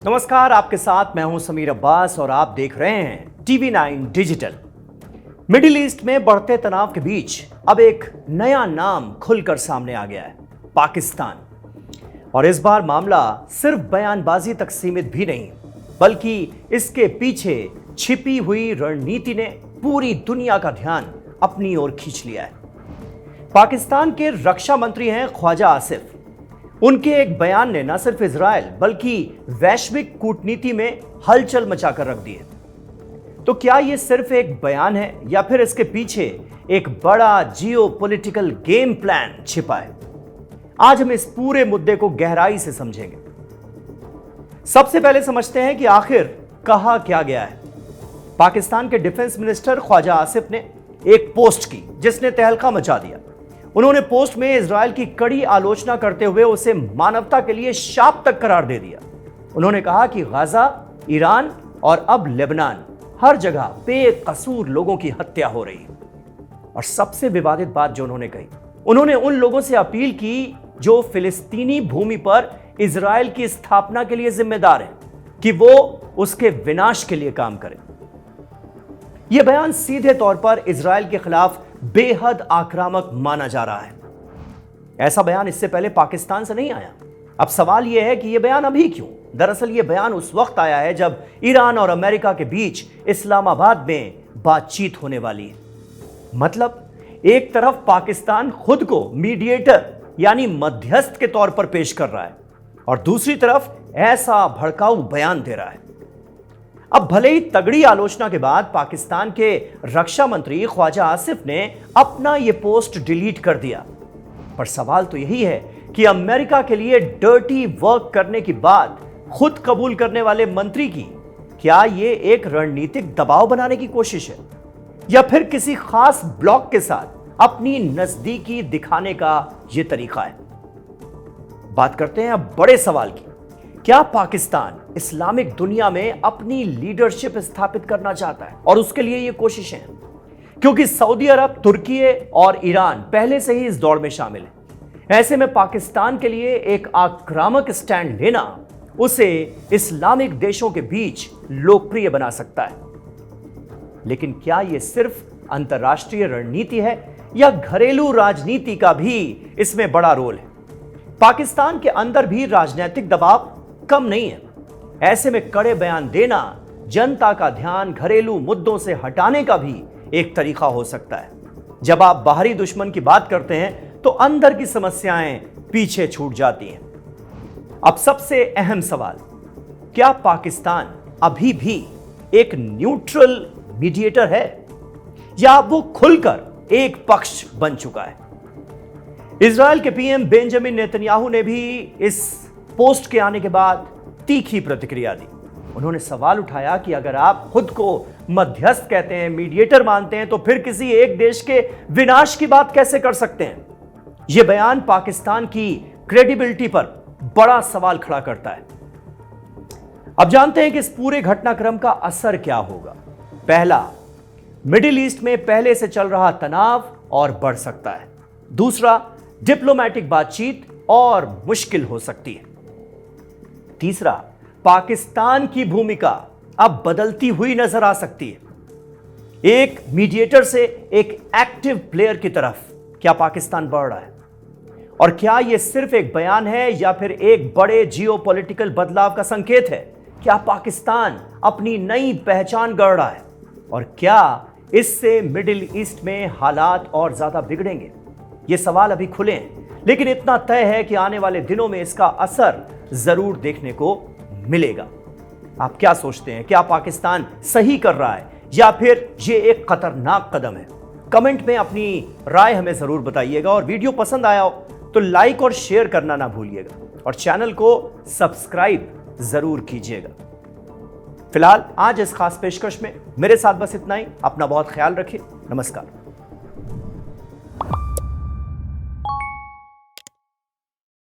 नमस्कार, आपके साथ मैं हूं समीर अब्बास और आप देख रहे हैं TV9 डिजिटल। मिडिल ईस्ट में बढ़ते तनाव के बीच अब एक नया नाम खुलकर सामने आ गया है, पाकिस्तान। और इस बार मामला सिर्फ बयानबाजी तक सीमित भी नहीं, बल्कि इसके पीछे छिपी हुई रणनीति ने पूरी दुनिया का ध्यान अपनी ओर खींच लिया है। पाकिस्तान के रक्षा मंत्री हैं ख्वाजा आसिफ। उनके एक बयान ने न सिर्फ इजराइल बल्कि वैश्विक कूटनीति में हलचल मचाकर रख दी है। तो क्या यह सिर्फ एक बयान है या फिर इसके पीछे एक बड़ा जियोपॉलिटिकल गेम प्लान छिपा है? आज हम इस पूरे मुद्दे को गहराई से समझेंगे। सबसे पहले समझते हैं कि आखिर कहा क्या गया है। पाकिस्तान के डिफेंस मिनिस्टर ख्वाजा आसिफ ने एक पोस्ट की जिसने तहलका मचा दिया। उन्होंने पोस्ट में इजराइल की कड़ी आलोचना करते हुए उसे मानवता के लिए शाप तक करार दे दिया। उन्होंने कहा कि गाजा, ईरान और अब लेबनान, हर जगह बेकसूर लोगों की हत्या हो रही है। और सबसे विवादित बात जो उन्होंने कही, उन्होंने उन लोगों से अपील की जो फिलिस्तीनी भूमि पर इजराइल की स्थापना के लिए जिम्मेदार हैं कि वो उसके विनाश के लिए काम करें। यह बयान सीधे तौर पर इजराइल के खिलाफ बेहद आक्रामक माना जा रहा है। ऐसा बयान इससे पहले पाकिस्तान से नहीं आया। अब सवाल यह है कि यह बयान अभी क्यों? दरअसल यह बयान उस वक्त आया है जब ईरान और अमेरिका के बीच इस्लामाबाद में बातचीत होने वाली है। मतलब एक तरफ पाकिस्तान खुद को मीडिएटर यानी मध्यस्थ के तौर पर पेश कर रहा है और दूसरी तरफ ऐसा भड़काऊ बयान दे रहा है। अब भले ही तगड़ी आलोचना के बाद पाकिस्तान के रक्षा मंत्री ख्वाजा आसिफ ने अपना यह पोस्ट डिलीट कर दिया, पर सवाल तो यही है कि अमेरिका के लिए डर्टी वर्क करने की बात खुद कबूल करने वाले मंत्री की क्या यह एक रणनीतिक दबाव बनाने की कोशिश है या फिर किसी खास ब्लॉक के साथ अपनी नजदीकी दिखाने का यह तरीका है? बात करते हैं अब बड़े सवाल की। क्या पाकिस्तान इस्लामिक दुनिया में अपनी लीडरशिप स्थापित करना चाहता है? और उसके लिए ये कोशिशें हैं क्योंकि सऊदी अरब, तुर्की और ईरान पहले से ही इस दौड़ में शामिल है। ऐसे में पाकिस्तान के लिए एक आक्रामक स्टैंड लेना उसे इस्लामिक देशों के बीच लोकप्रिय बना सकता है। लेकिन क्या यह सिर्फ अंतरराष्ट्रीय रणनीति है या घरेलू राजनीति का भी इसमें बड़ा रोल है? पाकिस्तान के अंदर भी राजनीतिक दबाव कम नहीं है। ऐसे में कड़े बयान देना जनता का ध्यान घरेलू मुद्दों से हटाने का भी एक तरीका हो सकता है। जब आप बाहरी दुश्मन की बात करते हैं तो अंदर की समस्याएं पीछे छूट जाती हैं। अब सबसे अहम सवाल, क्या पाकिस्तान अभी भी एक न्यूट्रल मीडिएटर है या वो खुलकर एक पक्ष बन चुका है? इजराइल के पीएम बेंजामिन नेतन्याहू ने भी इस पोस्ट के आने के बाद तीखी प्रतिक्रिया दी। उन्होंने सवाल उठाया कि अगर आप खुद को मध्यस्थ कहते हैं, मीडिएटर मानते हैं, तो फिर किसी एक देश के विनाश की बात कैसे कर सकते हैं? यह बयान पाकिस्तान की क्रेडिबिलिटी पर बड़ा सवाल खड़ा करता है। अब जानते हैं कि इस पूरे घटनाक्रम का असर क्या होगा। पहला, मिडिल ईस्ट में पहले से चल रहा तनाव और बढ़ सकता है। दूसरा, डिप्लोमेटिक बातचीत और मुश्किल हो सकती है। तीसरा, पाकिस्तान की भूमिका अब बदलती हुई नजर आ सकती है। एक मीडिएटर से एक एक्टिव प्लेयर की तरफ क्या पाकिस्तान बढ़ रहा है? और क्या यह सिर्फ एक बयान है या फिर एक बड़े जियोपॉलिटिकल बदलाव का संकेत है? क्या पाकिस्तान अपनी नई पहचान गढ़ रहा है? और क्या इससे मिडिल ईस्ट में हालात और ज्यादा बिगड़ेंगे? ये सवाल अभी खुले हैं, लेकिन इतना तय है कि आने वाले दिनों में इसका असर जरूर देखने को मिलेगा। आप क्या सोचते हैं? क्या पाकिस्तान सही कर रहा है या फिर ये एक खतरनाक कदम है? कमेंट में अपनी राय हमें जरूर बताइएगा और वीडियो पसंद आया हो तो लाइक और शेयर करना ना भूलिएगा और चैनल को सब्सक्राइब जरूर कीजिएगा। फिलहाल आज इस खास पेशकश में मेरे साथ बस इतना ही। अपना बहुत ख्याल रखिए। नमस्कार।